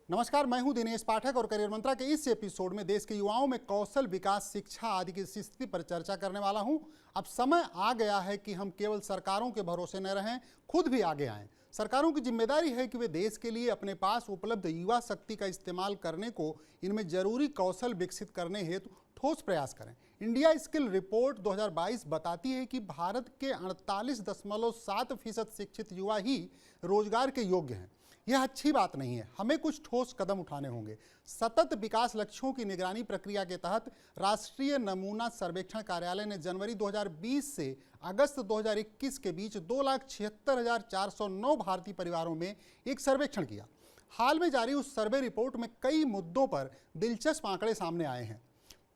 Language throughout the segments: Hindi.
नमस्कार, मैं हूं दिनेश पाठक और करियर मंत्रा के इस एपिसोड में देश के युवाओं में कौशल विकास, शिक्षा आदि की स्थिति पर चर्चा करने वाला हूं। अब समय आ गया है कि हम केवल सरकारों के भरोसे न रहें, खुद भी आगे आएं। सरकारों की जिम्मेदारी है कि वे देश के लिए अपने पास उपलब्ध युवा शक्ति का इस्तेमाल करने को इनमें जरूरी कौशल विकसित करने हेतु ठोस प्रयास करें। इंडिया स्किल रिपोर्ट 2022 बताती है कि भारत के 48.7% शिक्षित युवा ही रोजगार के योग्य हैं। यह अच्छी बात नहीं है, हमें कुछ ठोस कदम उठाने होंगे। सतत विकास लक्ष्यों की निगरानी प्रक्रिया के तहत राष्ट्रीय नमूना सर्वेक्षण कार्यालय ने जनवरी 2020 से अगस्त 2021 के बीच 2,76,409 भारतीय परिवारों में एक सर्वेक्षण किया। हाल में जारी उस सर्वे रिपोर्ट में कई मुद्दों पर दिलचस्प आंकड़े सामने आए हैं।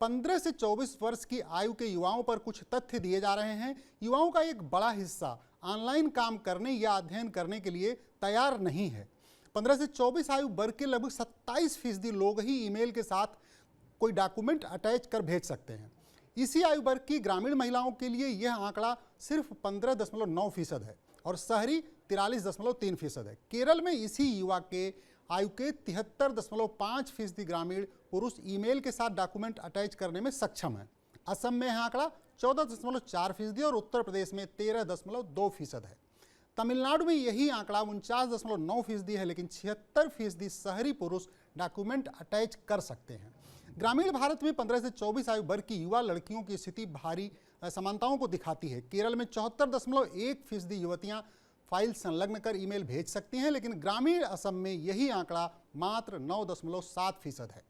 15 से 24 वर्ष की आयु के युवाओं पर कुछ तथ्य दिए जा रहे हैं। युवाओं का एक बड़ा हिस्सा ऑनलाइन काम करने या अध्ययन करने के लिए तैयार नहीं है। 15 से 24 आयु वर्ग के लगभग 27% लोग ही ईमेल के साथ कोई डॉक्यूमेंट अटैच कर भेज सकते हैं। इसी आयु वर्ग की ग्रामीण महिलाओं के लिए यह आंकड़ा सिर्फ 15.9% है और शहरी 43.3% है। केरल में इसी युवा के आयु के 73.5% ग्रामीण पुरुष ईमेल के साथ डॉक्यूमेंट अटैच करने में सक्षम है। असम में यह आंकड़ा 14.4% और उत्तर प्रदेश में 13.2% है। तमिलनाडु में यही आंकड़ा 49.9% है, लेकिन 76% शहरी पुरुष डॉक्यूमेंट अटैच कर सकते हैं। ग्रामीण भारत में 15 से 24 आयु वर्ग की युवा लड़कियों की स्थिति भारी असमानताओं को दिखाती है। केरल में 74.1% युवतियां फाइल संलग्न कर ईमेल भेज सकती हैं, लेकिन ग्रामीण असम में यही आंकड़ा मात्र 9.7% है।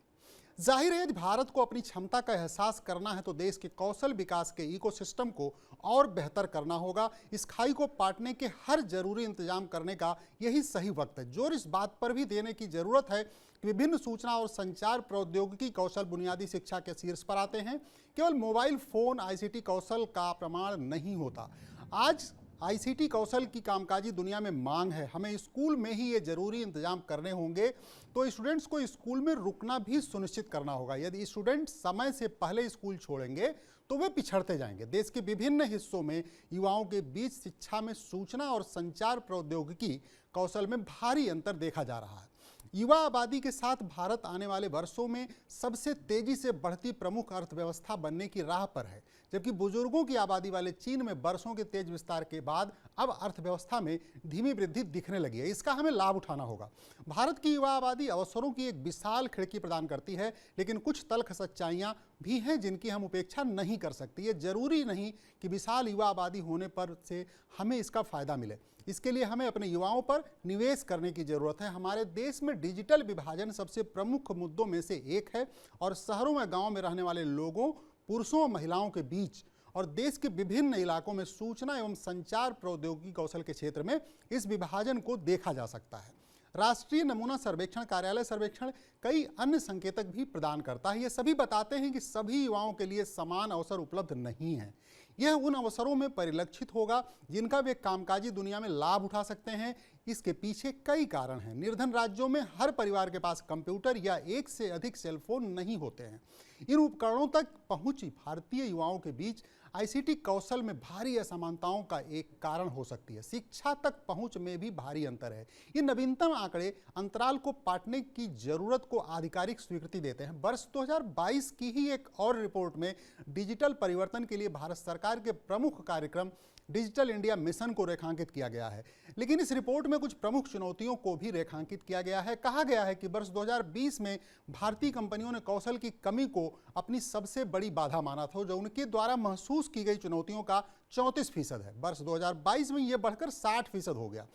जाहिर है, यदि भारत को अपनी क्षमता का एहसास करना है तो देश के कौशल विकास के इकोसिस्टम को और बेहतर करना होगा। इस खाई को पाटने के हर जरूरी इंतजाम करने का यही सही वक्त है। जोर इस बात पर भी देने की जरूरत है कि विभिन्न सूचना और संचार प्रौद्योगिकी कौशल बुनियादी शिक्षा के शीर्ष पर आते हैं। केवल मोबाइल फोन आईसीटी कौशल का प्रमाण नहीं होता। आज आईसीटी कौशल की कामकाजी दुनिया में मांग है। हमें स्कूल में ही ये जरूरी इंतजाम करने होंगे। तो स्टूडेंट्स को स्कूल में रुकना भी सुनिश्चित करना होगा। यदि स्टूडेंट समय से पहले स्कूल छोड़ेंगे तो वे पिछड़ते जाएंगे। देश के विभिन्न हिस्सों में युवाओं के बीच शिक्षा में सूचना और संचार प्रौद्योगिकी कौशल में भारी अंतर देखा जा रहा है। युवा आबादी के साथ भारत आने वाले वर्षों में सबसे तेजी से बढ़ती प्रमुख अर्थव्यवस्था बनने की राह पर है, जबकि बुजुर्गों की आबादी वाले चीन में वर्षों के तेज विस्तार के बाद अब अर्थव्यवस्था में धीमी वृद्धि दिखने लगी है। इसका हमें लाभ उठाना होगा। भारत की युवा आबादी अवसरों की एक विशाल खिड़की प्रदान करती है, लेकिन कुछ तल्ख सच्चाइयां भी हैं जिनकी हम उपेक्षा नहीं कर सकते। ये जरूरी नहीं कि विशाल युवा आबादी होने पर से हमें इसका फायदा मिले। इसके लिए हमें अपने युवाओं पर निवेश करने की जरूरत है। हमारे देश में डिजिटल विभाजन सबसे प्रमुख मुद्दों में से एक है और शहरों में गांव में रहने वाले लोगों, पुरुषों और महिलाओं के बीच और देश के विभिन्न इलाकों में सूचना एवं संचार प्रौद्योगिकी कौशल के क्षेत्र में इस विभाजन को देखा जा सकता है। राष्ट्रीय नमूना सर्वेक्षण कार्यालय सर्वेक्षण कई अन्य संकेतक भी प्रदान करता है। ये सभी बताते हैं कि सभी युवाओं के लिए समान अवसर उपलब्ध नहीं है। यह उन अवसरों में परिलक्षित होगा जिनका वे कामकाजी दुनिया में लाभ उठा सकते हैं। इसके पीछे कई कारण हैं। निर्धन राज्यों में हर परिवार के पास कंप्यूटर या एक से अधिक सेलफोन नहीं होते हैं। इन उपकरणों तक पहुंच भारतीय युवाओं के बीच आईसीटी कौशल में भारी असमानताओं का एक कारण हो सकती है। शिक्षा तक पहुंच में भी भारी अंतर है। ये नवीनतम आंकड़े अंतराल को पाटने की जरूरत को आधिकारिक स्वीकृति देते हैं। वर्ष 2022 की ही एक और रिपोर्ट में डिजिटल परिवर्तन के लिए भारत सरकार के प्रमुख कार्यक्रम डिजिटल इंडिया मिशन को रेखांकित किया गया है, लेकिन इस रिपोर्ट में कुछ प्रमुख चुनौतियों को भी रेखांकित किया गया है। कहा गया है कि वर्ष 2020 में भारतीय कंपनियों ने कौशल की कमी को अपनी सबसे बड़ी बाधा माना था, जो उनके द्वारा महसूस की गई चुनौतियों का 34% है। वर्ष 2022 में यह बढ़कर 60% हो गया।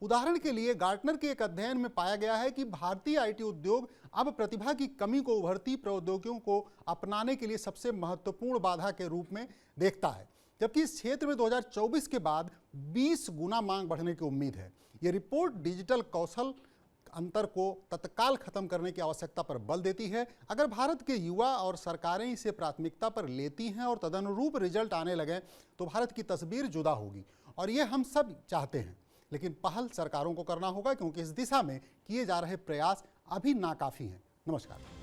उदाहरण के लिए गार्टनर के एक अध्ययन में पाया गया है कि भारतीय आईटी उद्योग अब प्रतिभा की कमी को उभरती प्रौद्योगिकियों को अपनाने के लिए सबसे महत्वपूर्ण बाधा के रूप में देखता है, जबकि इस क्षेत्र में 2024 के बाद 20 गुना मांग बढ़ने की उम्मीद है। ये रिपोर्ट डिजिटल कौशल अंतर को तत्काल खत्म करने की आवश्यकता पर बल देती है। अगर भारत के युवा और सरकारें इसे प्राथमिकता पर लेती हैं और तदनुरूप रिजल्ट आने लगे तो भारत की तस्वीर जुदा होगी, और ये हम सब चाहते हैं। लेकिन पहल सरकारों को करना होगा, क्योंकि इस दिशा में किए जा रहे प्रयास अभी नाकाफी हैं। नमस्कार।